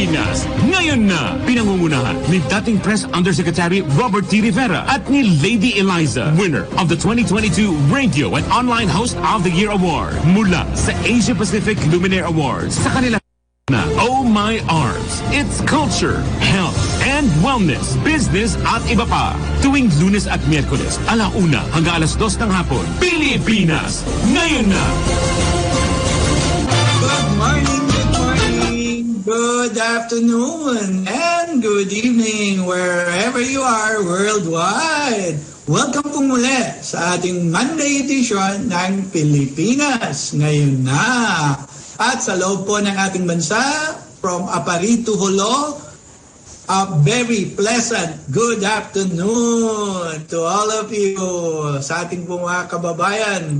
Pilipinas, ngayon na! Pinangungunahan ni dating Press Undersecretary Robert T. Rivera at ni Lady Eliza, winner of the 2022 Radio and Online Host of the Year Award mula sa Asia Pacific Luminaire Awards. Sa kanila na Oh My Arms, it's culture, health, and wellness, business at iba pa. Tuwing Lunes at Miyerkules, 1:00 hanggang 2:00 ng hapon. Pilipinas, ngayon na! Good morning, good afternoon, and good evening wherever you are worldwide. Welcome po muli sa ating Monday edition ng Pilipinas, ngayon na. At sa loob po ng ating bansa, from Apari to Holo, a very pleasant good afternoon to all of you, sa ating po mga kababayan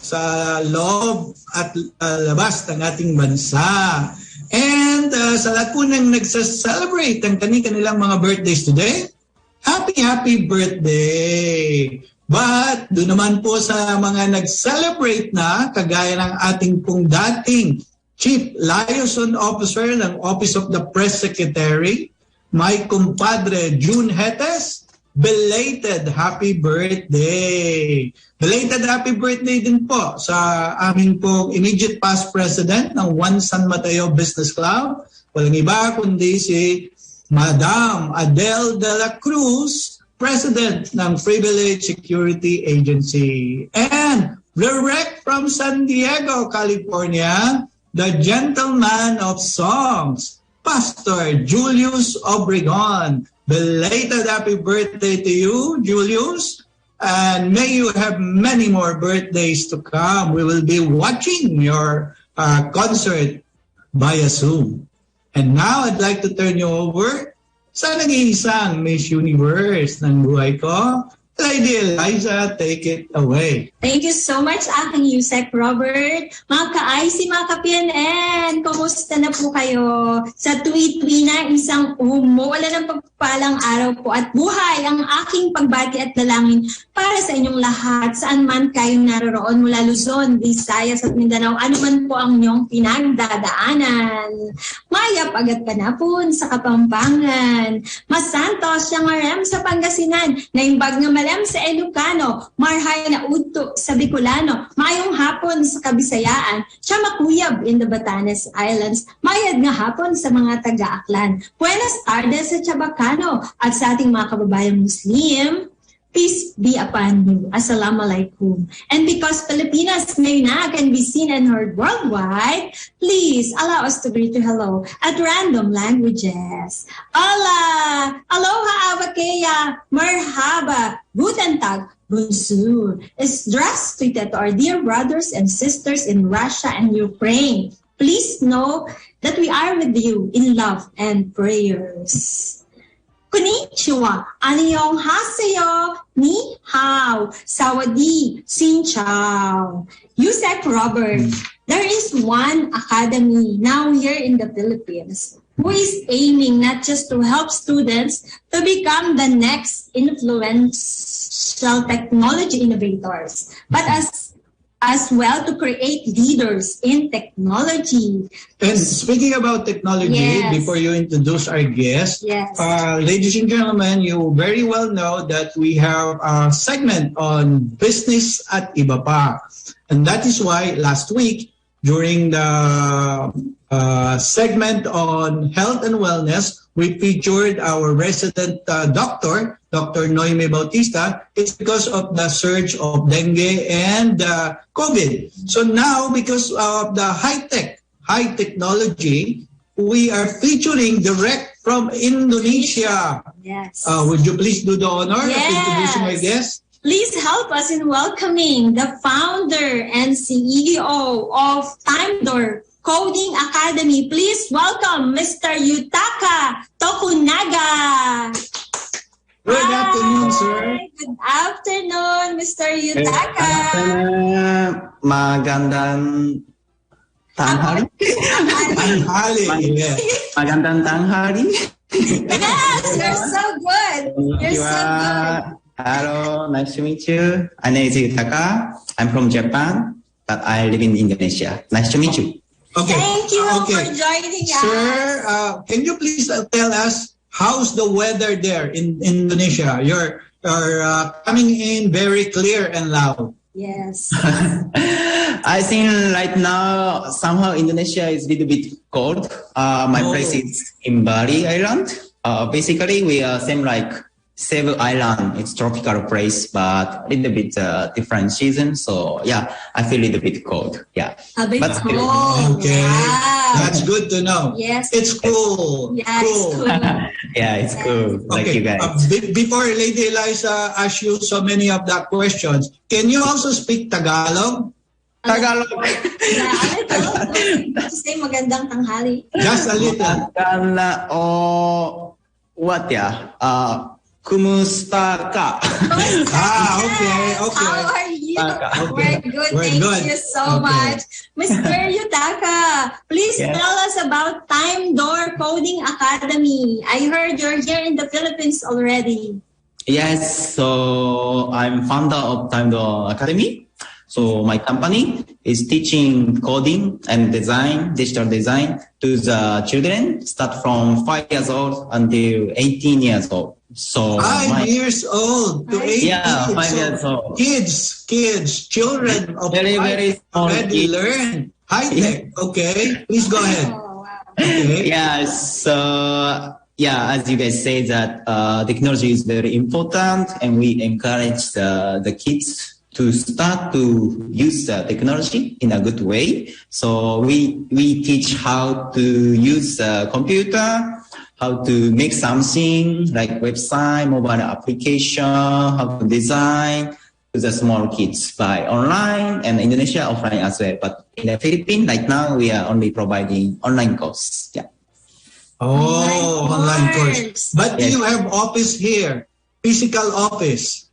sa loob at labas ng ating bansa. And sa lahat po nang nagsa-celebrate ang kanilang mga birthdays today, happy birthday! But doon naman po sa mga nag-celebrate na, kagaya ng ating pong dating Chief Liaison Officer ng Office of the Press Secretary, my compadre June Hetes, belated happy birthday! Belated happy birthday din po sa aming pong immediate past president ng One San Mateo Business Club. Walang iba kundi si Madam Adele de la Cruz, President ng Privilege Security Agency. And direct from San Diego, California, the gentleman of songs, Pastor Julius Obregon. Belated happy birthday to you, Julius. And may you have many more birthdays to come. We will be watching your concert via Zoom. And now I'd like to turn you over sa nag-iisang Miss Universe ng buhay ko, Lady Eliza, take it away. Thank you so much, aking Yusek Robert. Mga ka-IC, mga ka-PNN, kumusta na po kayo? Sa tuwi-tuwi na isang umuwala ng pagpapalang araw po at buhay ang aking pagbati at dalangin para sa inyong lahat, saan man kayong naroroon mula Luzon, Visayas at Mindanao, ano man po ang inyong pinagdadaanan. Mayap agad panapon sa Kapampangan, Masantos, Siangarem sa Pangasinan, naimbag nga malam sa Ilocano, marhay na udto sa Bicolano, mayong hapon sa Kabisayaan, siya makuyab in the Batanes Islands, mayad nga hapon sa mga taga-Aklan, Buenas tardes sa Chabacano at sa ating mga kababayang Muslim, peace be upon you. Assalamualaikum. And because Pilipinas ngayon na can be seen and heard worldwide, please allow us to greet you hello at random languages. Hola! Aloha Awakeya! Marhaba! Guten Tag! Bonjour! Здравствуйте to our dear brothers and sisters in Russia and Ukraine. Please know that we are with you in love and prayers. Konnichiwa, annyeonghaseyo, ni hao, sawadi, xin chao. Yusek Robert, there is one academy now here in the Philippines who is aiming not just to help students to become the next influential technology innovators, but as well to create leaders in technology. And speaking about technology, yes, before you introduce our guest, yes, ladies and gentlemen, you very well know that we have a segment on business at iba pa. And that is why last week, during the segment on health and wellness, we featured our resident doctor, Dr. Noime Bautista. It's because of the surge of dengue and COVID. So now, because of the high technology, we are featuring direct from Indonesia. Yes. Would you please do the honor of yes, introducing my guest? Please help us in welcoming the founder and CEO of Timedor Coding Academy. Please welcome Mr. Yutaka Tokunaga. Good afternoon, sir. Good afternoon, Mr. Yutaka. Magandang tanghali. Magandang tanghali. Yes, you're so good. You're so good. Hello, nice to meet you. My name is Yutaka. I'm from Japan, but I live in Indonesia. Nice to meet you. Okay. Thank you Okay. for joining us. Sir, can you please tell us how's the weather there in Indonesia? You're coming in very clear and loud. Yes. I think right now somehow Indonesia is a little bit cold. My place is in Bali Island. Basically, we are same like Cebu Island. It's tropical place, but a little bit different season. So yeah, I feel a little bit cold. Yeah, A bit but still- cold. Okay. Wow. That's good to know. Yes. It's cool. Yeah, it's cool. yeah, it's cool. Like you guys. Before Lady Eliza asks you so many of the questions, can you also speak Tagalog? Tagalog. Yeah, to say magandang tanghali. Just a little. Tagalog. Oh, what ya? Kumusta ka? Okay. How are you? Okay. We're good. We're Thank good. you so Okay. much. Mr. Yutaka, please Yes. tell us about Time Door Coding Academy. I heard you're here in the Philippines already. Yes, so I'm founder of Time Door Academy. So my company is teaching coding and design, digital design to the children, start from 5 years old until 18 years old. So 5 years old to 18. Yeah, 5 So years old. Kids, children of Very, 5 very small already kids. learn high tech. Okay, please go ahead. Oh, wow. Okay. Yeah, so yeah, as you guys say that technology is very important and we encourage the kids to start to use technology in a good way. So we teach how to use a computer, how to make something like website, mobile application, how to design to the small kids by online and Indonesia offline as well. But in the Philippines, right now, we are only providing online course. Yeah. Online course. But Yes. you have office here, physical office.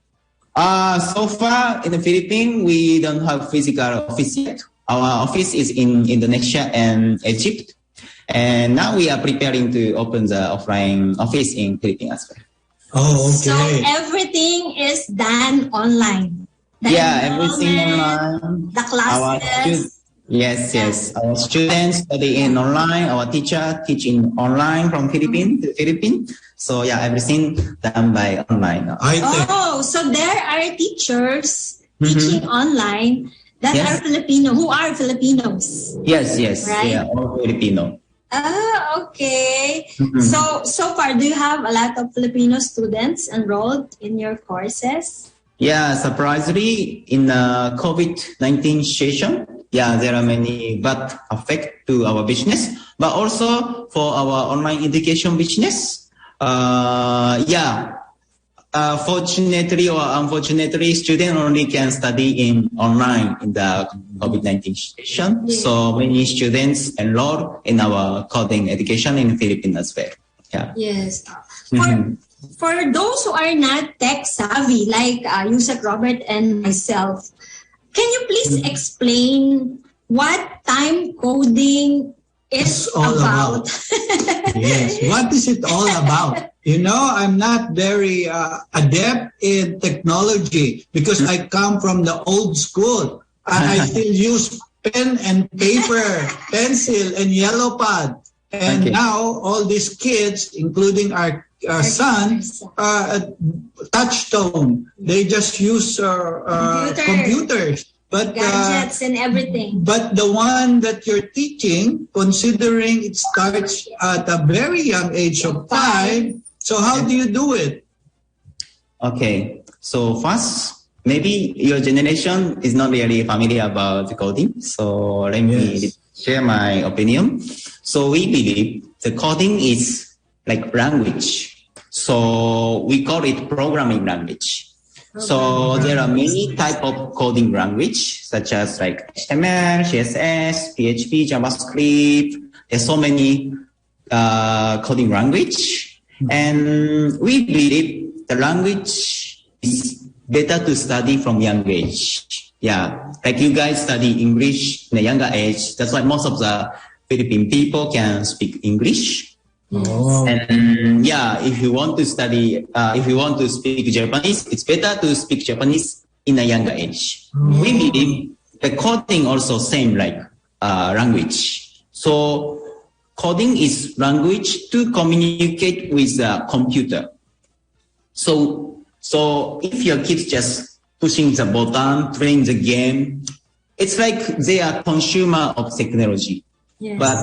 So far in the Philippines, we don't have physical office yet. Our office is in Indonesia and Egypt. And now we are preparing to open the offline office in Philippines as well. Oh, So okay. everything is done online. The Everything enrollment, online. The classes. Yes. Our students study in online. Our teacher teaching online from Philippines to Philippines. So everything done by online now. I think. Oh, so there are teachers teaching online that Yes. are Filipino, who are Filipinos. Yes. Right. Yeah, all Filipino. Okay. So far, do you have a lot of Filipino students enrolled in your courses? Yeah, surprisingly, in the COVID-19 situation, there are many bad effect to our business, but also for our online education business. Fortunately or unfortunately, students only can study in online in the COVID-19 situation. Yeah. So many students enroll in our coding education in Philippines as well. Yeah. Yes. For those who are not tech savvy, like Yusek Robert and myself, can you please explain what time coding is all about? Yes. What is it all about? You know, I'm not very adept in technology because I come from the old school. I still use pen and paper, pencil and yellow pad. And Okay. now all these kids, including our son, touchstone. They just use computers. But Gadgets and everything. but the one that you're teaching, considering it starts at a very young age of 5, so how do you do it? Okay, so first, maybe your generation is not really familiar about coding. So let me share my opinion. So we believe the coding is like language. So we call it programming language. So there are many type of coding language, such as like HTML, CSS, PHP, JavaScript. There's so many coding language. And we believe the language is better to study from young age. Yeah, like you guys study English in a younger age. That's why most of the Philippine people can speak English. Oh. And if you want to study, if you want to speak Japanese, it's better to speak Japanese in a younger age. We believe the coding also same like language. So coding is language to communicate with the computer. So if your kids just pushing the button, playing the game, it's like they are consumer of technology. Yes. But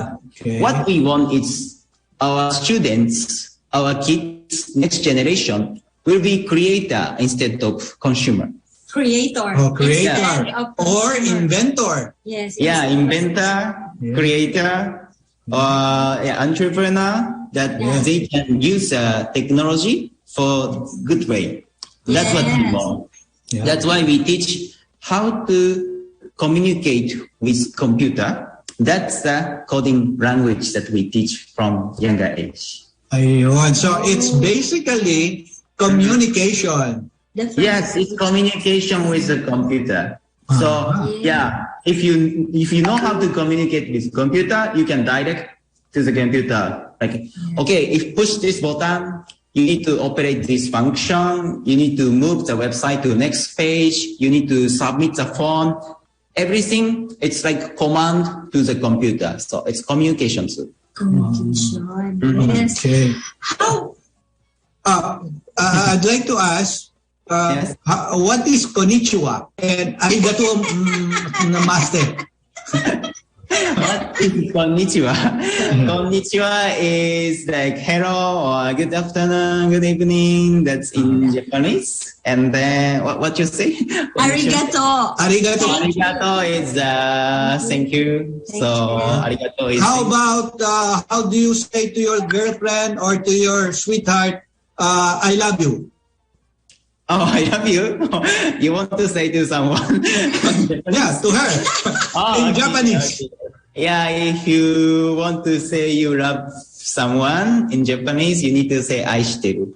what we want is our students, our kids, next generation will be creator instead of consumer. Creator. Oh, creator. Instead of Or consumer. inventor. Yes. Yeah, yes. inventor, creator, entrepreneur, that they can use technology for good way. That's what we want. Yeah. That's why we teach how to communicate with computer. That's the coding language that we teach from younger age. Ayun. So it's basically communication. Definitely. Yes, it's communication with the computer. So if you know how to communicate with computer, you can direct to the computer. Like, okay, if push this button, you need to operate this function. You need to move the website to the next page. You need to submit the form. Everything, it's like command to the computer. So it's communication too. Communication. Yes. Okay. How? I'd like to ask, what is konnichiwa and arigato namaste? What is konnichiwa? Konnichiwa is like hello or good afternoon, good evening. That's in Japanese. And then what you say? Arigato. Arigato. Arigato is thank you. So arigato is. How about how do you say to your girlfriend or to your sweetheart, I love you? Oh, I love you. You want to say to someone? Yeah, to her. In Japanese. Okay. Yeah, if you want to say you love someone in Japanese, you need to say aishiteru.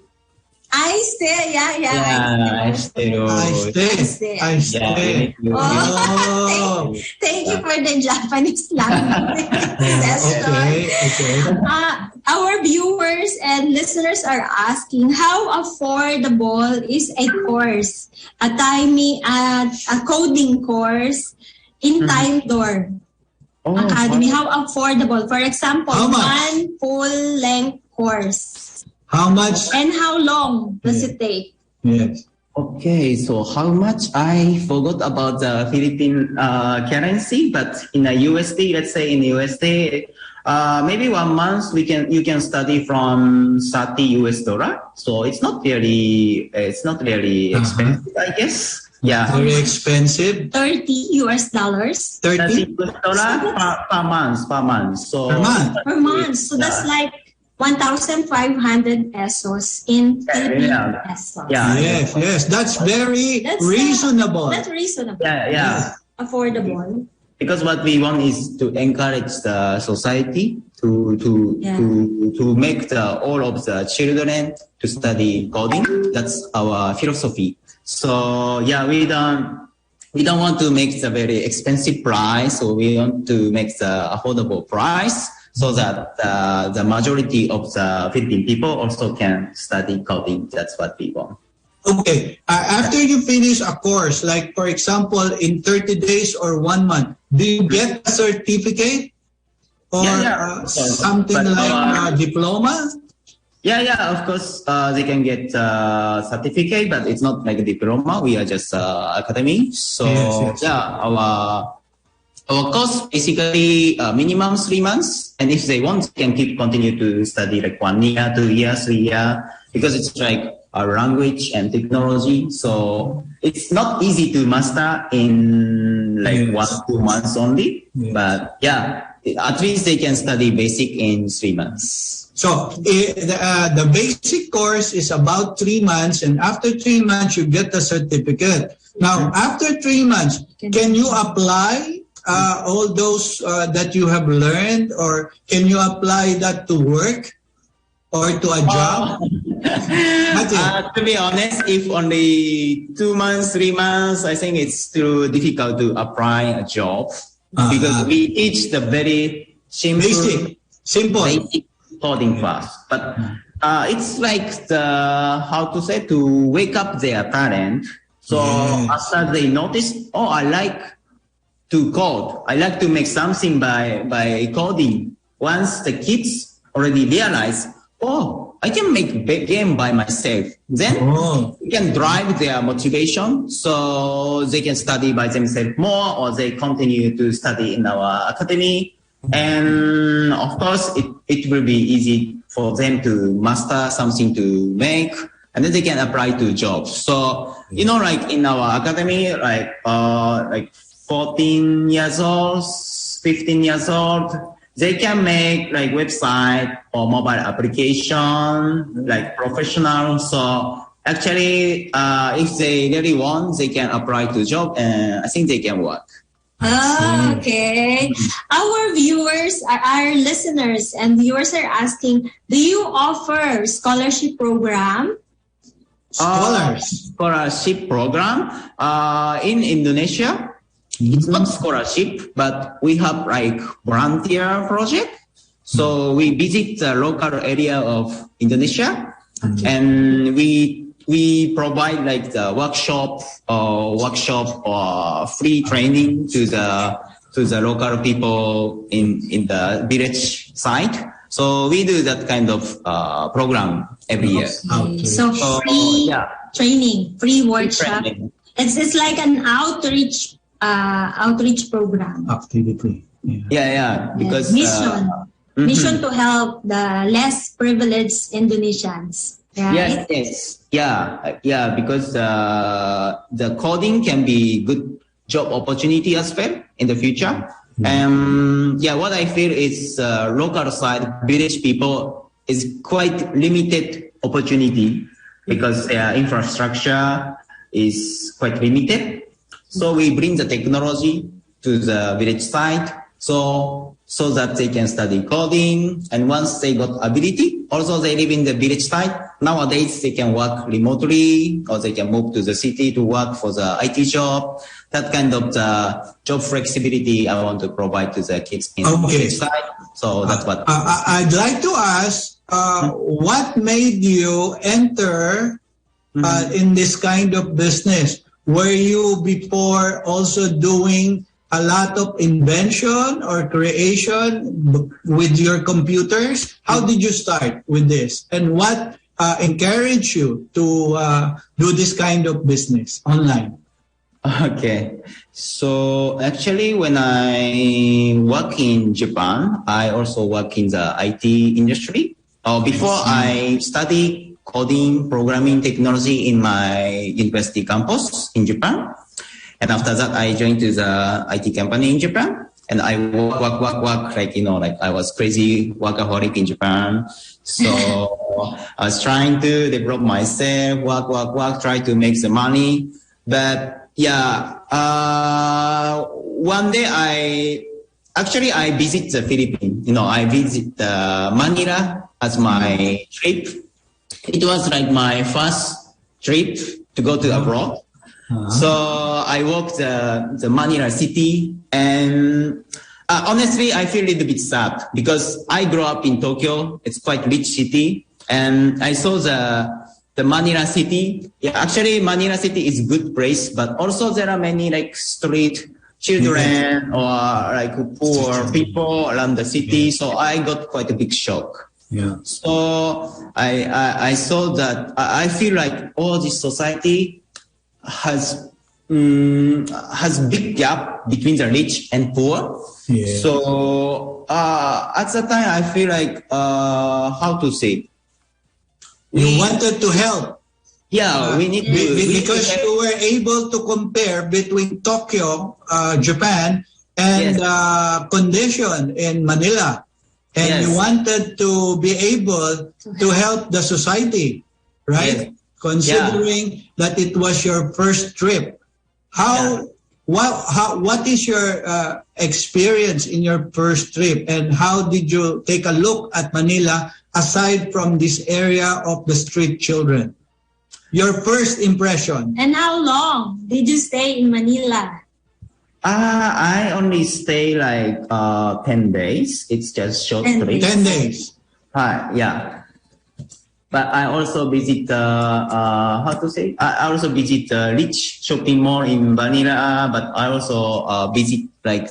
Aiste. Yeah. Aishiteru. I stay. Oh. Thank you for the Japanese language. Okay. Our viewers and listeners are asking how affordable is a course, a coding course in Time Door Academy. How affordable? For example, one full-length course. How much? And how long does it take? Yes. Okay, so how much? I forgot about the Philippine currency, but in a USD, let's say in USD, maybe 1 month you can study from $30. So it's not really expensive, I guess. Yeah, Very expensive. $30 US. 30 per month. So per month. So that's like 1,500 pesos in Philippine pesos. Yeah. Yes. That's very reasonable. That's reasonable. Yeah. Affordable. Because what we want is to encourage the society to make all of the children to study coding. That's our philosophy. So we don't want to make the very expensive price, so we want to make the affordable price so that the majority of the Philippine people also can study coding. That's what we want. Okay. After you finish a course, like for example, in 30 days or 1 month, do you get a certificate or something like a diploma? Yeah, of course, they can get a certificate, but it's not like a diploma. We are just academy. So our course basically minimum 3 months, and if they want, they can continue to study like 1 year, 2 years, 3 years, because it's like a language and technology. So it's not easy to master in like 1-2 months only. Yes. But at least they can study basic in 3 months. So the basic course is about 3 months, and after 3 months you get the certificate. Now, after 3 months, can you apply all those that you have learned, or can you apply that to work or to a job? To be honest, if only 2 months, 3 months, I think it's too difficult to apply a job because we teach the very simple basic coding first. But it's like to wake up their talent. So after they notice, I like to code. I like to make something by coding. Once the kids already realize, oh, I can make a game by myself. Then we can drive their motivation so they can study by themselves more, or they continue to study in our academy. And of course, it will be easy for them to master something to make, and then they can apply to jobs. So, like in our academy, like 14 years old, 15 years old, they can make like website or mobile application, like professional. So actually, if they really want, they can apply to job, and I think they can work. Oh, okay. Our viewers, our listeners and viewers are asking, do you offer scholarship program? Scholarship program in Indonesia. It's not scholarship, but we have like volunteer project. So we visit the local area of Indonesia, and we provide like the workshop or free training to the local people in the village side. So we do that kind of program every year. So free training, free workshop. Training. It's like an outreach program. Activity. Yeah. Because mission to help the less privileged Indonesians. Right? Yes. Yeah. Because the coding can be good job opportunity as well in the future. What I feel is local side village people is quite limited opportunity because their infrastructure is quite limited. So we bring the technology to the village side so that they can study coding. And once they got ability, also they live in the village side. Nowadays, they can work remotely, or they can move to the city to work for the IT job. That kind of the job flexibility I want to provide to the kids in the village side. So that's what. I'd like to ask, what made you enter in this kind of business? Were you before also doing a lot of invention or creation with your computers? How did you start with this? And what encouraged you to do this kind of business online? Okay. So actually, when I work in Japan, I also work in the IT industry. Before I studied coding, programming technology in my university campus in Japan. And after that, I joined to the IT company in Japan. And I work, like I was crazy workaholic in Japan. So I was trying to develop myself, work, try to make some money. But one day I visit the Philippines. I visit Manila as my trip. It was like my first trip to go to abroad. So I walked the Manila city, and honestly, I feel a little bit sad because I grew up in Tokyo. It's quite rich city, and I saw the Manila city. Yeah, actually, Manila city is good place, but also there are many like street children or like poor people around the city. So I got quite a big shock. Yeah. So I saw that I feel like all this society has big gap between the rich and poor. Yeah. So at the time I feel like how to say, you wanted to help. Yeah, we need to because you were able to compare between Tokyo, Japan, and condition in Manila. And you wanted to be able to help the society, right? Yes. Considering that it was your first trip. What is your experience in your first trip, and how did you take a look at Manila aside from this area of the street children? Your first impression. And how long did you stay in Manila? I only stay like 10 days. It's just short trip. 10 days. Yeah. but I also visit how to say? I also visit rich shopping mall in Manila, but I also visit like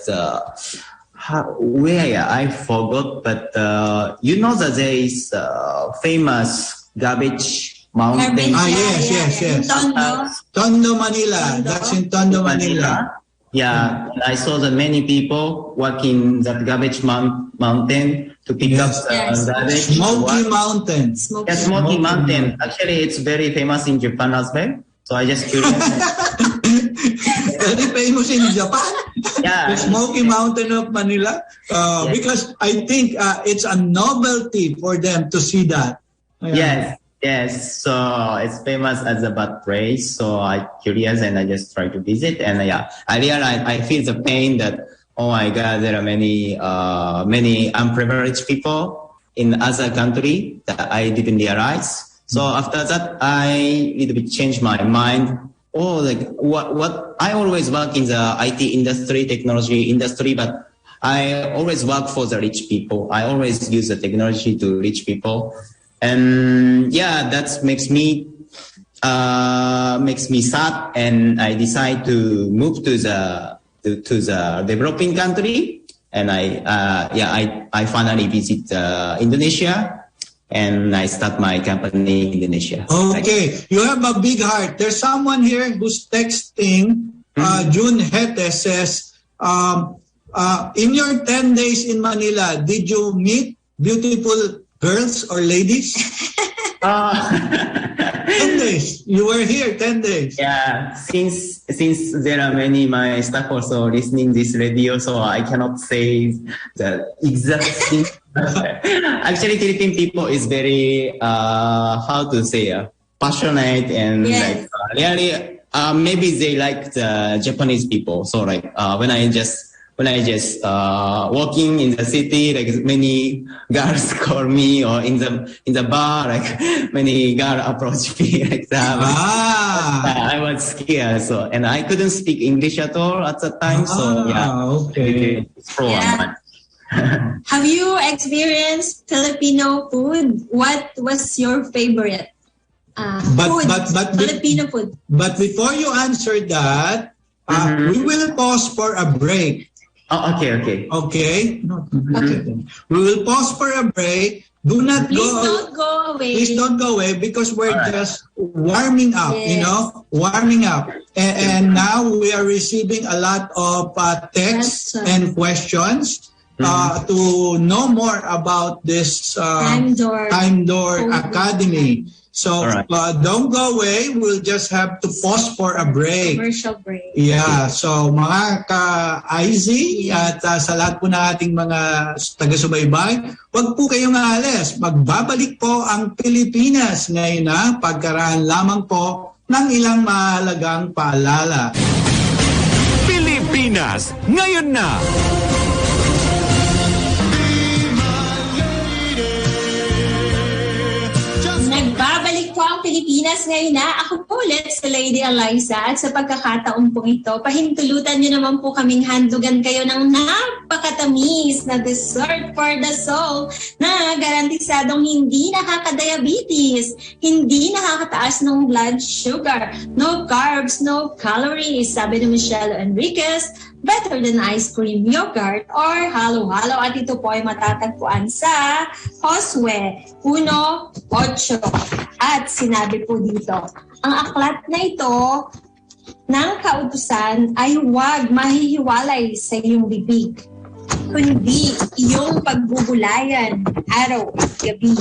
where I forgot, but you know that there is famous garbage mountain. Yes. Tondo, Manila. That's in Tondo, Manila. Yeah, I saw that many people walking that garbage mountain to pick up the garbage. Smoky Mountain. Smoky Mountain. Actually, it's very famous in Japan as well. So I just curious. Very famous in Japan. Yeah. The Smoky Mountain of Manila. Because I think it's a novelty for them to see that. Yes, so it's famous as a bad place. So I'm curious and I just try to visit. And I realize I feel the pain that, oh my God, there are many unprivileged people in other country that I didn't realize. So after that, I little bit changed my mind. Oh, like what I always work in the IT industry, technology industry, but I always work for the rich people. I always use the technology to reach people. And that makes me sad, and I decide to move to the developing country, and I finally visit Indonesia, and I start my company in Indonesia. Okay, you have a big heart. There's someone here who's texting. June Hete says, in your 10 days in Manila, did you meet beautiful girls or ladies? 10 days. You were here 10 days. Yeah, since there are many my staff also listening this radio, so I cannot say the exact thing. Actually, Philippine people is very passionate and really maybe they like the Japanese people. So when I just walking in the city, like many girls call me, or in the bar, like many girls approach me like that. I was scared, and I couldn't speak English at all at that time. Okay. Have you experienced Filipino food? What was your favorite Filipino food? But before you answer that, we will pause for a break. Oh, okay. Okay. We will pause for a break. Don't go away. Please don't go away, because we're just warming up, warming up. And now we are receiving a lot of texts and questions to know more about this Time Door Academy. So don't go away. We'll just have to pause for a break. Commercial break. Yeah. So mga ka-IZ at sa lahat po na ating mga taga-subaybay, huwag po kayong aalis. Magbabalik po ang Pilipinas ngayon na pagkaraan lamang po ng ilang mahalagang paalala. Pilipinas, ngayon na! Nagbabalik po ang Pilipinas ngayon na. Ako po ulit si Lady Eliza, at sa pagkakataon po ito, pahintulutan nyo naman po kaming handugan kayo ng napakatamis na dessert for the soul na garantisadong hindi nakaka-diabetes, hindi nakakataas ng blood sugar, no carbs, no calories, sabi ni Michelle Enriquez, better than ice cream, yogurt, or halo-halo. At ito po ay matatagpuan sa Josue 1:8. At sinabi po dito, ang aklat na ito ng kautusan ay huwag mahihiwalay sa iyong bibig, kundi iyong pagbubulayan araw at gabi,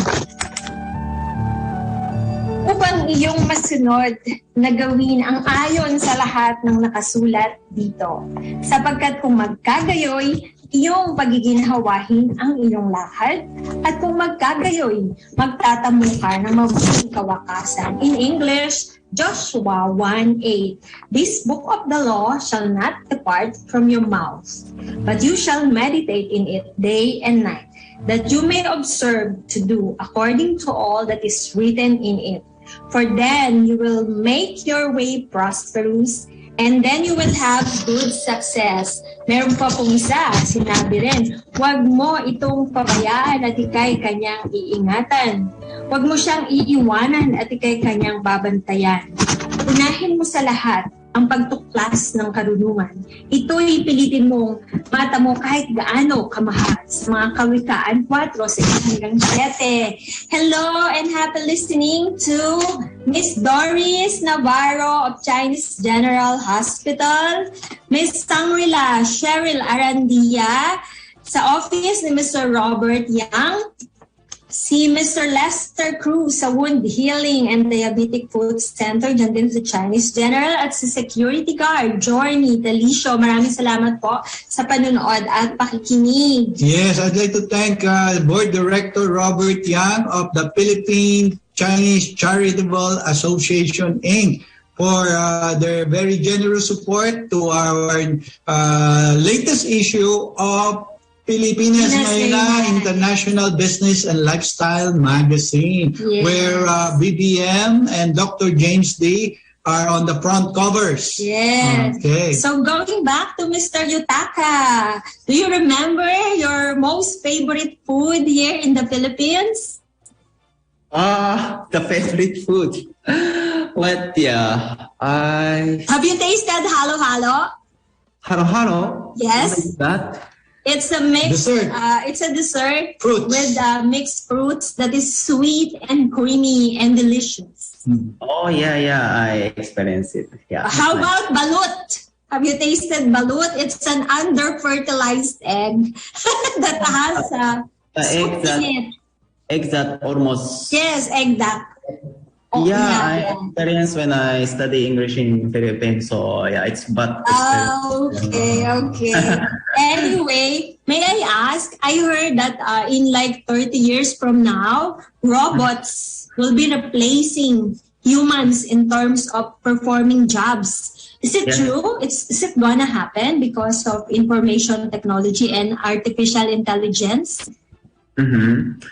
upang iyong masunod na gawin ang ayon sa lahat ng nakasulat dito. Sapagkat kung magkagayoy, iyong pagiginhawahin ang iyong lakad, at kung magkagayoy, magtatamo ka ng mabuting kawakasan. In English, Joshua 1:8. This book of the law shall not depart from your mouth, but you shall meditate in it day and night, that you may observe to do according to all that is written in it. For then you will make your way prosperous, and then you will have good success. Meron pa pong isa, sinabi rin, huwag mo itong pabayaan at ikay kanyang iingatan. Huwag mo siyang iiwanan at ikay kanyang babantayan. Unahin mo sa lahat ang pagtuklas ng karunungan. Ito'y pilitin mong mata mo kahit gaano kamahal sa mga Kawikaan 4:6-7. Hello and happy listening to Miss Doris Navarro of Chinese General Hospital, Miss Sangrila Cheryl Arandia sa office ni Mr. Robert Yang, si Mr. Lester Cruz sa Wound Healing and Diabetic Food Center, dyan din sa Chinese General, at si Security Guard, Journey Talisio. Maraming salamat po sa panunood at pakikinig. Yes, I'd like to thank Board Director Robert Yang of the Philippine Chinese Charitable Association, Inc. for their very generous support to our latest issue of Pilipinas Ngayon, International Business and Lifestyle Magazine, yes, where BBM and Dr. James D are on the front covers. Yes. Okay. So going back to Mr. Yutaka, do you remember your most favorite food here in the Philippines? The favorite food. What? Yeah, Have you tasted halo-halo? halo. Yes. What is that? It's a mix. Dessert. It's a dessert Fruits. with mixed fruits that is sweet and creamy and delicious. Oh yeah, I experienced it. Yeah. How about balut? Have you tasted balut? It's an under-fertilized egg that has soup in it. Egg that almost. Yes, egg duck. Oh, I experienced when I study English in Philippines. So yeah, it's but. Okay. Anyway, may I ask? I heard that in like 30 years from now, robots will be replacing humans in terms of performing jobs. Is it true? Is it gonna happen because of information technology and artificial intelligence? Mm-hmm.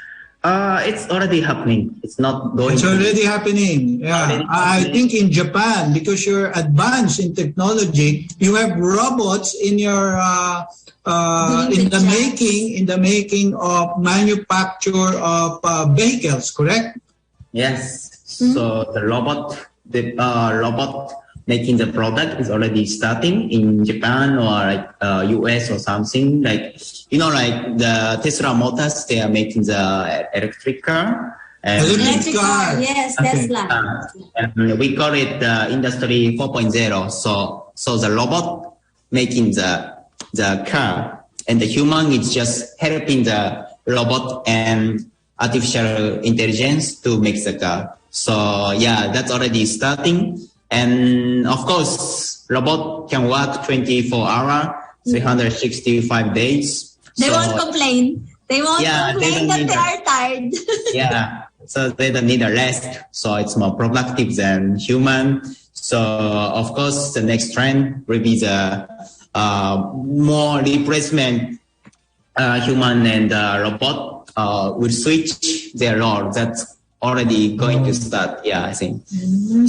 It's already happening. It's not going. It's already happening. Yeah, I think in Japan, because you're advanced in technology, you have robots in your in the making of manufacture of vehicles. Correct? Yes. Mm-hmm. So the robot making the product is already starting in Japan or like US or something. Like, like the Tesla Motors, they are making the electric car. Electric car, yes, okay. Tesla. And we call it Industry 4.0. So the robot making the car, and the human is just helping the robot and artificial intelligence to make the car. So yeah, that's already starting. And of course, robot can work 24 hours, 365 days. They won't complain. They won't complain that they are tired. Yeah, so they don't need a rest. So it's more productive than human. So of course, the next trend will be the more replacement. Human and robot will switch their role. That's already going to start. Yeah, I think.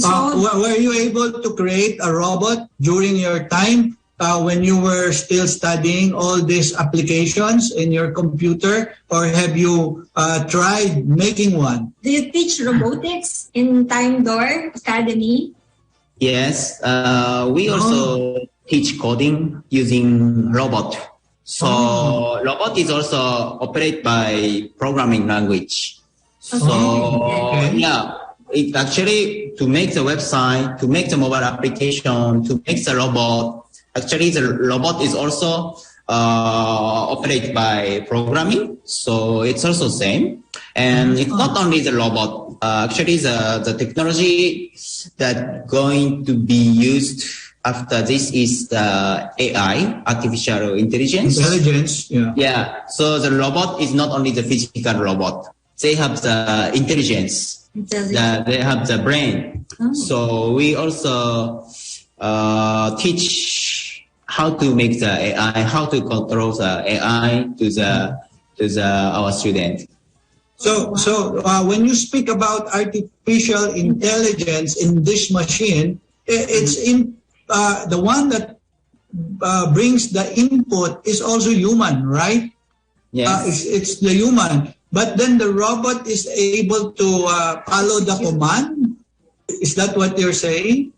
Were you able to create a robot during your time when you were still studying all these applications in your computer, or have you tried making one? Do you teach robotics in Time Door Academy? Yes, we also teach coding using robot. So robot is also operated by programming language. So yeah, it actually, to make the website, to make the mobile application, to make the robot, actually the robot is also operated by programming. So it's also same. And it's not only the robot, actually the technology that going to be used after this is the AI, artificial intelligence. Yeah. So the robot is not only the physical robot. They have the intelligence. They have the brain. So we also teach how to make the AI, how to control the AI to our student. So when you speak about artificial intelligence in this machine, it's in the one that brings the input is also human, right? Yes. It's the human. But then the robot is able to follow the command. Is that what you're saying?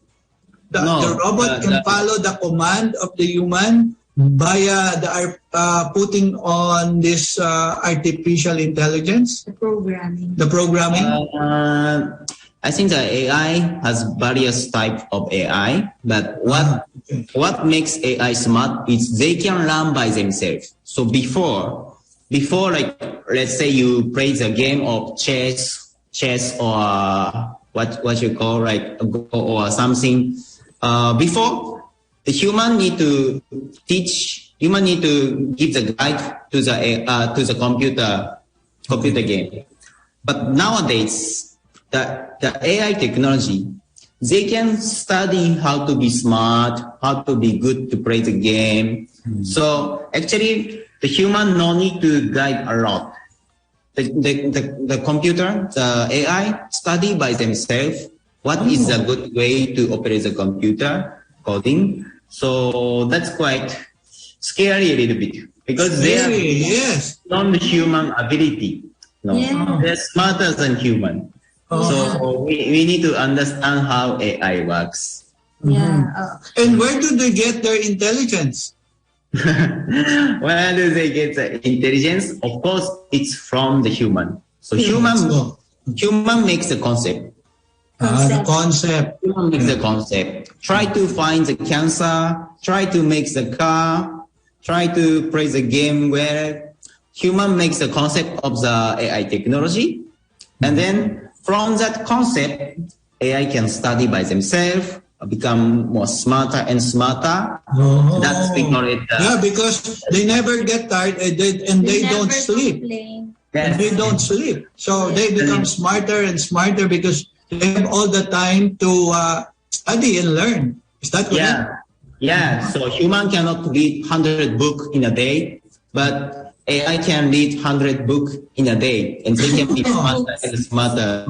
The robot can follow the command of the human via the putting on this artificial intelligence? The programming. The programming? I think the AI has various types of AI, but what makes AI smart is they can learn by themselves. So before like, let's say you play the game of chess or what you call like Go or something. Before, the human need to give the guide to the computer game. But nowadays, the AI technology, they can study how to be smart, how to be good to play the game. So actually, the human no need to guide a lot. The computer, the AI study by themselves what is a good way to operate the computer coding. So that's quite scary a little bit because they are non-human ability. No, they're smarter than human. So we need to understand how AI works. And where do they get their intelligence? Where do they get the intelligence? Of course, it's from the human. So human makes the concept. The concept. Human makes the concept. Try to find the cancer. Try to make the car. Try to play the game where human makes the concept of the AI technology. And then from that concept, AI can study by themselves, become more smarter and smarter. That's we call it. Because they never get tired and they don't sleep. Yes. They don't sleep. So they become smarter and smarter because they have all the time to study and learn. Is that correct? Yeah. So human cannot read 100 books in a day, but AI can read 100 books in a day, and they can be smarter and smarter.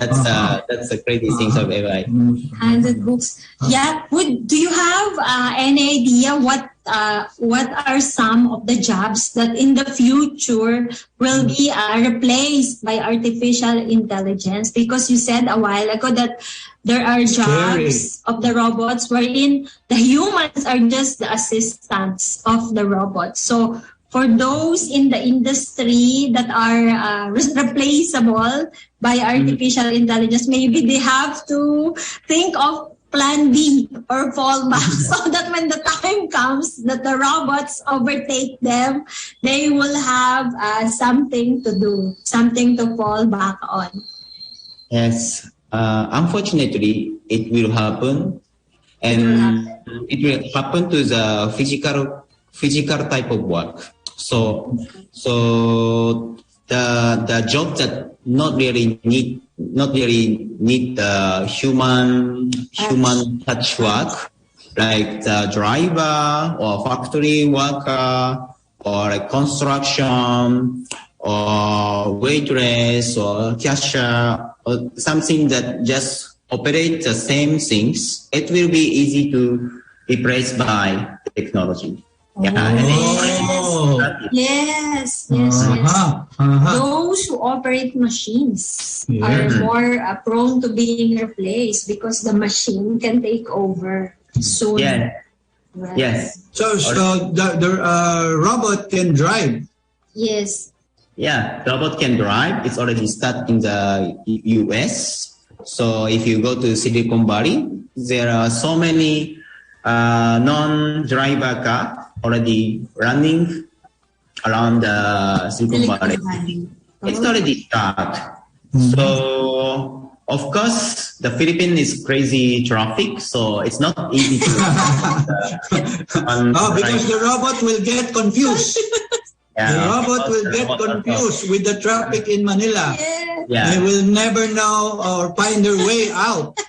That's the crazy things of AI. 100 books. Yeah. Do you have any idea what are some of the jobs that in the future will be replaced by artificial intelligence? Because you said a while ago that there are jobs of the robots wherein the humans are just the assistants of the robots. So for those in the industry that are replaceable by artificial intelligence, maybe they have to think of plan B or fallback so that when the time comes that the robots overtake them, they will have something to do, something to fall back on. Yes. Unfortunately, it will happen. And it will happen to the physical type of work. So the job that not really need human touch work, like the driver or factory worker or like construction or waitress or cashier or something that just operate the same things, it will be easy to replace by technology. Yes. Those who operate machines are more prone to being replaced because the machine can take over soon. Right. Yes. So the robot can drive. Yes. Yeah, robot can drive. It's already started in the US. So if you go to Silicon Valley, there are so many non-driver car already running around the Silicon Valley. It's already started. So, of course, the Philippines is crazy traffic, so it's not easy to... because the robot will get confused. The robot will get confused with the traffic in Manila. They will never know or find their way out.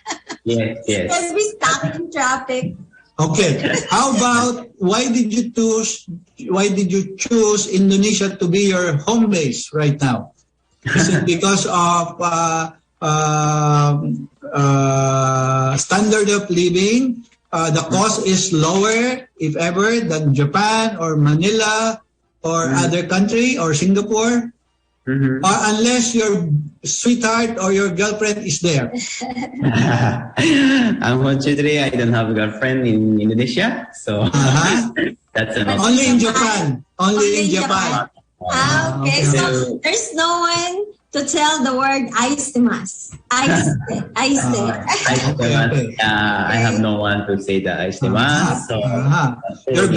Yes. Because we stuck in traffic. Okay. How about why did you choose Indonesia to be your home base right now? Is it because of standard of living, the cost is lower, if ever, than Japan or Manila or other country or Singapore? Or unless your sweetheart or your girlfriend is there? Unfortunately, I don't have a girlfriend in Indonesia, so that's an option. Only in Japan. Only in Japan. Okay, so there's no one to tell the word aiste. I have no one to say the aiste. So You're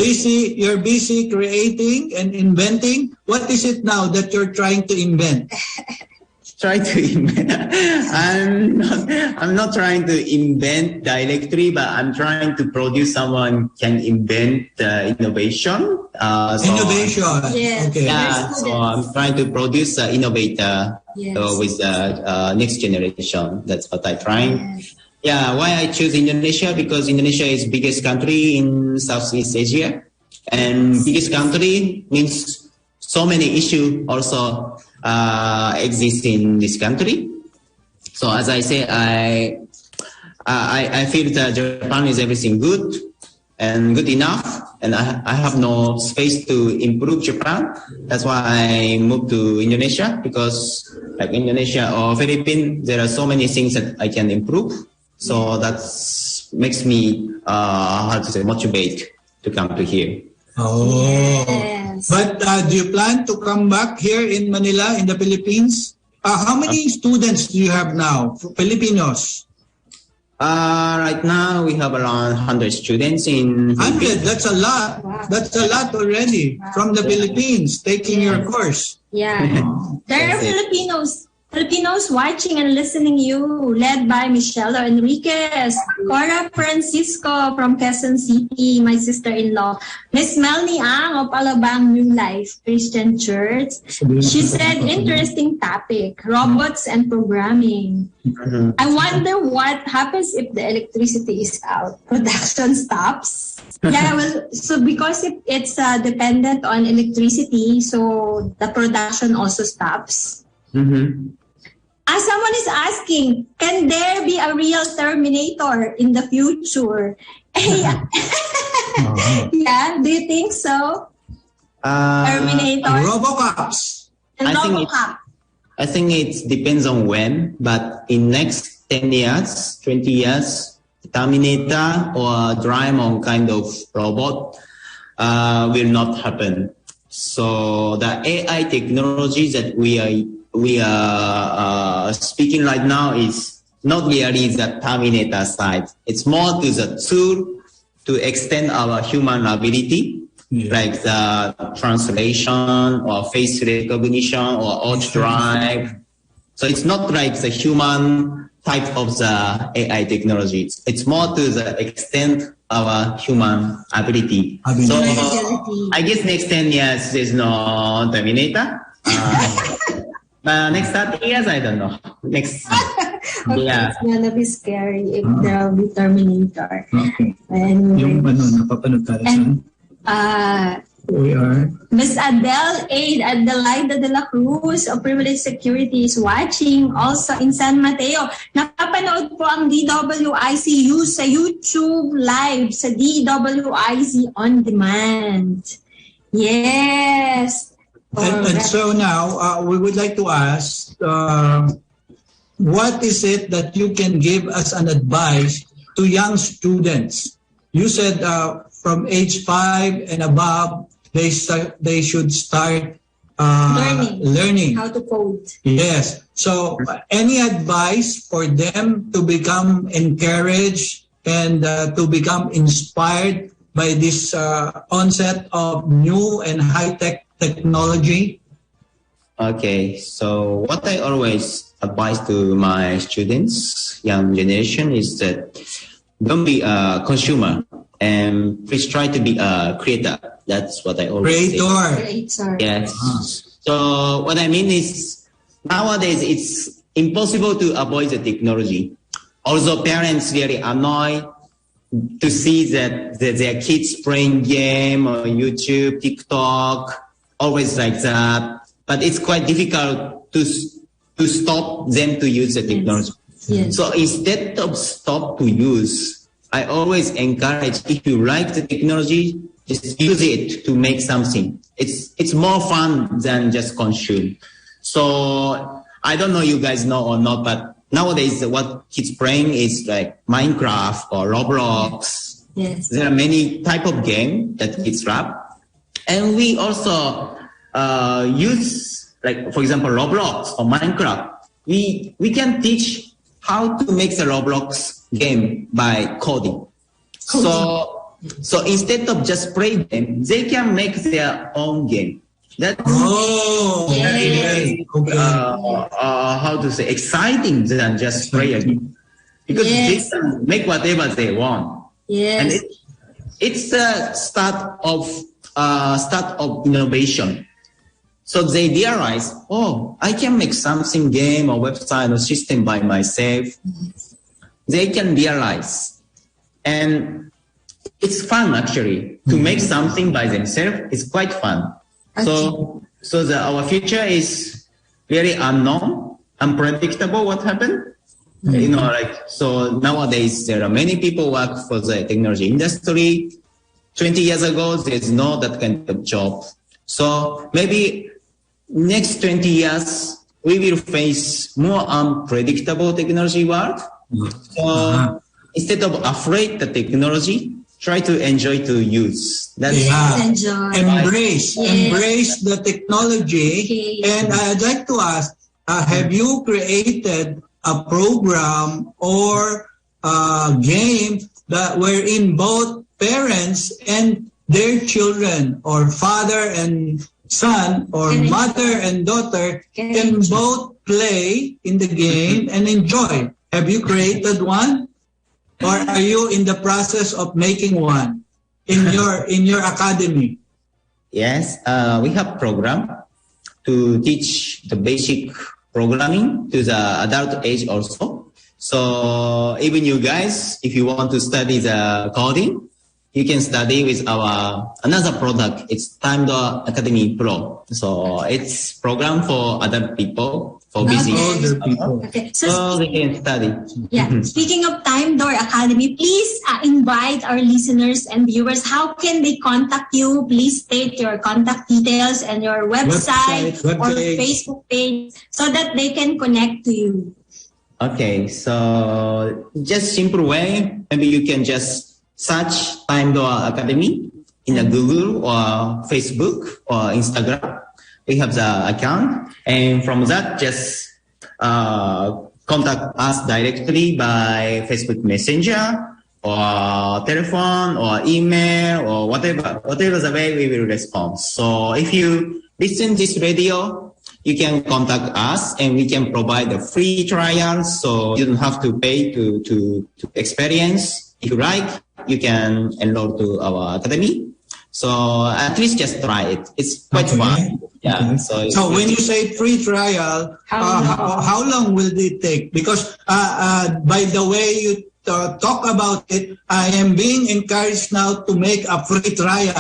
busy creating and inventing. What is it now that you're trying to invent? Try to invent. I'm not trying to invent directly, but I'm trying to produce someone can invent innovation. Innovation. Yes. Okay. Yeah, so I'm trying to produce an innovator with the next generation. That's what I'm trying. Yes. Yeah, why I choose Indonesia? Because Indonesia is biggest country in Southeast Asia. And biggest country means so many issues also exist in this country. So as I say, I feel that Japan is everything good and good enough. And I have no space to improve Japan. That's why I moved to Indonesia, because like Indonesia or Philippines, there are so many things that I can improve. So that makes me, motivate to come to here. Oh. Yes. But do you plan to come back here in Manila, in the Philippines? How many students do you have now, Filipinos? Right now, we have around 100 students in 100, that's a lot. Wow. That's a lot already from the Philippines taking your course. Yeah. There are Filipinos watching and listening you, led by Michelle Enriquez, Cora Francisco from Quezon City, my sister-in-law, Miss Melanie Ang of Alabang New Life Christian Church. She said, interesting topic, robots and programming. I wonder what happens if the electricity is out. Production stops. Yeah, well, so because it's dependent on electricity, so the production also stops. Someone is asking, can there be a real Terminator in the future? Yeah, do you think so? Terminator? Robocops. I think it depends on when, but in next 10 years, 20 years, Terminator or Doraemon kind of robot will not happen. So the AI technology that we are speaking right now is not really the Terminator side. It's more to the tool to extend our human ability, like the translation or face recognition or auto drive. So it's not like the human type of the AI technology. It's more to the extent our human ability. So I guess next 10 years there's no Terminator. Next 30 years, I don't know. Next, It's gonna be scary if there will be Terminator. Okay. Anyway. Yung napapanood tayo saan? We are. Miss Adele Adelaida de la Cruz of Privilege Security is watching also in San Mateo. Napapanood po ang DWIZ sa YouTube live sa DWIZ On Demand. Yes. And so now, we would like to ask, what is it that you can give as an advice to young students? You said from age 5 and above, they should start learning how to code. Yes. So any advice for them to become encouraged and to become inspired by this onset of new and high-tech technology? Okay, so what I always advise to my students, young generation, is that don't be a consumer and please try to be a creator. That's what I always say. Creator. Yes. So what I mean is nowadays it's impossible to avoid the technology. Also, parents really annoyed to see that their kids playing game or YouTube, TikTok, always like that. But it's quite difficult to stop them to use the technology. Yes. So instead of stop to use, I always encourage, if you like the technology, just use it to make something. It's more fun than just consume. So I don't know you guys know or not, but nowadays what kids playing is like Minecraft or Roblox. Yes. There are many type of game that kids love. And we also use, like, for example, Roblox or Minecraft. We can teach how to make the Roblox game by coding. So instead of just playing them, they can make their own game. That's okay. How to say, exciting than just play a game. Because they can make whatever they want. Yes. And it's a start of innovation. So they realize, I can make something, game or website or system by myself. They can realize. And it's fun actually to make something by themselves. It's quite fun. So our future is very unknown, unpredictable what happened. So nowadays there are many people work for the technology industry. 20 years ago, there's no that kind of job. So maybe next 20 years, we will face more unpredictable technology world. So instead of afraid the technology, try to enjoy to use. That's Embrace the technology. Okay. And I'd like to ask, have you created a program or a game that wherein both parents and their children, or father and son, or mother and daughter, can both play in the game and enjoy? Have you created one? Or are you in the process of making one in your academy? Yes, we have program to teach the basic programming to the adult age also. So even you guys, if you want to study the coding, you can study with our another product. It's Time Academy Pro. So it's program for adult people, for busy older people. Okay. So they can study. Yeah. Speaking of Time Door Academy, please invite our listeners and viewers. How can they contact you? Please state your contact details and your website or Facebook page so that they can connect to you. Okay, so just simple way. Maybe you can just search Time Door Academy in a Google or Facebook or Instagram. We have the account, and from that, just contact us directly by Facebook Messenger or telephone or email or whatever the way we will respond. So if you listen this radio, you can contact us and we can provide a free trial, so you don't have to pay to experience. If you like, you can enroll to our academy. So at least just try it. It's quite fun. Yeah. So when you say free trial, how long will it take? Because by the way you talk about it, I am being encouraged now to make a free trial.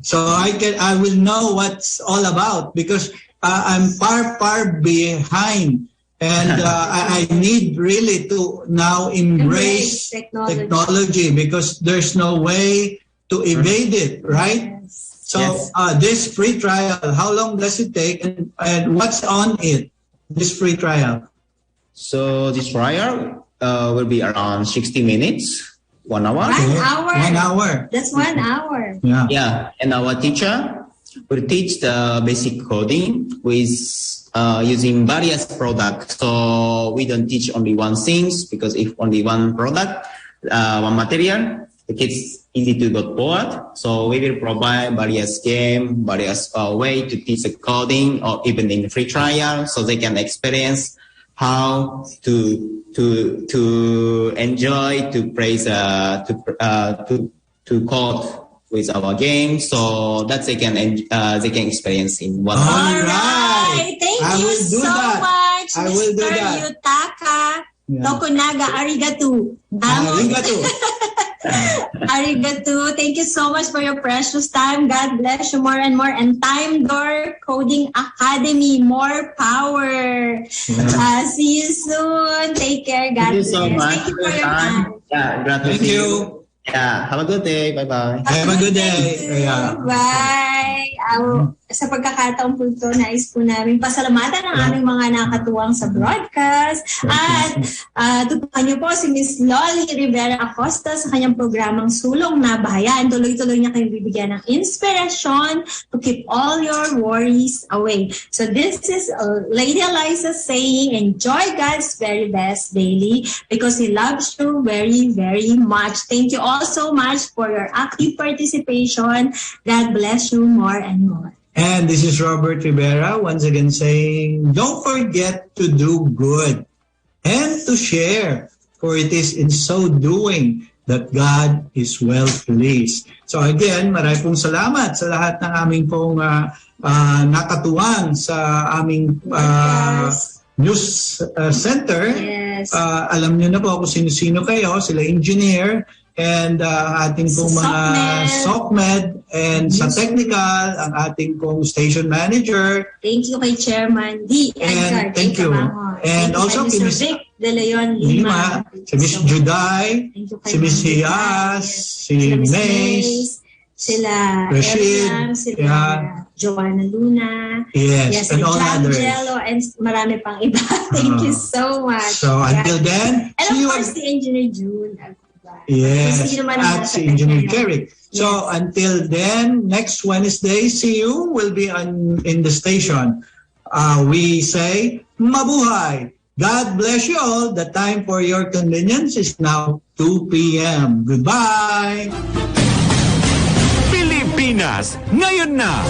So I will know what's all about, because I'm far behind. And I need really to now embrace technology, because there's no way to evade it, right? Yes. So this free trial, how long does it take, and what's on it, this free trial? So this trial will be around 60 minutes, 1 hour. 1 hour. 1 hour. That's 1 hour. Yeah, and our teacher will teach the basic coding with using various products. So we don't teach only one thing, because if only one product, one material, the kids easy to get bored. So we will provide various game, various way to teach the coding, or even in the free trial, so they can experience how to enjoy to play to code with our game, so that they can experience in 1 hour. All right. Thank you so much, Mr. Yutaka Tokunaga. Arigato. Arigato. Thank you so much for your precious time. God bless you more and more. And Time Door Coding Academy, more power. See you soon. Take care. God Thank you so bless. much Thank you for your time. Yeah, glad to Thank see you. Yeah, have a good day. Bye-bye. Have a good day. Yeah. Bye. Sa pagkakataon po ito, nais po namin pasalamatan ang aming mga nakatuwang sa broadcast. At tutukan niyo po si Miss Lolly Rivera Acosta sa kanyang programang Sulong na Bahayan. Tuloy-tuloy niya kayong bibigyan ng inspirasyon to keep all your worries away. So this is Lady Eliza saying, enjoy God's very best daily because He loves you very, very much. Thank you all so much for your active participation. God bless you more and more. And this is Robert Rivera once again saying, don't forget to do good and to share, for it is in so doing that God is well pleased. So again, maraming pong salamat sa lahat ng aming pong nakatuwang sa aming news center. Yes. Alam niyo na po kung sino-sino kayo, sila engineer, and ating pong mga SOCMED, and sa technical, ang ating pong station manager. Thank you kay Chairman D. And thank you. And also kay Mr. Vic De Leon Lima. Si Miss Juday, si Miss Hias, si Mace, sila Rashid, Eriam, sila Joanna Luna, yes, and all John others. Jello, and marami pang iba. Thank you so much. So until then, and see of you. course, the Engineer June. Yes, at si Engineer Kerry. So until then, next Wednesday, see you. We'll be in the station. We say, mabuhay. God bless you all. The time for your convenience is now 2 p.m. Goodbye. Pilipinas, ngayon na!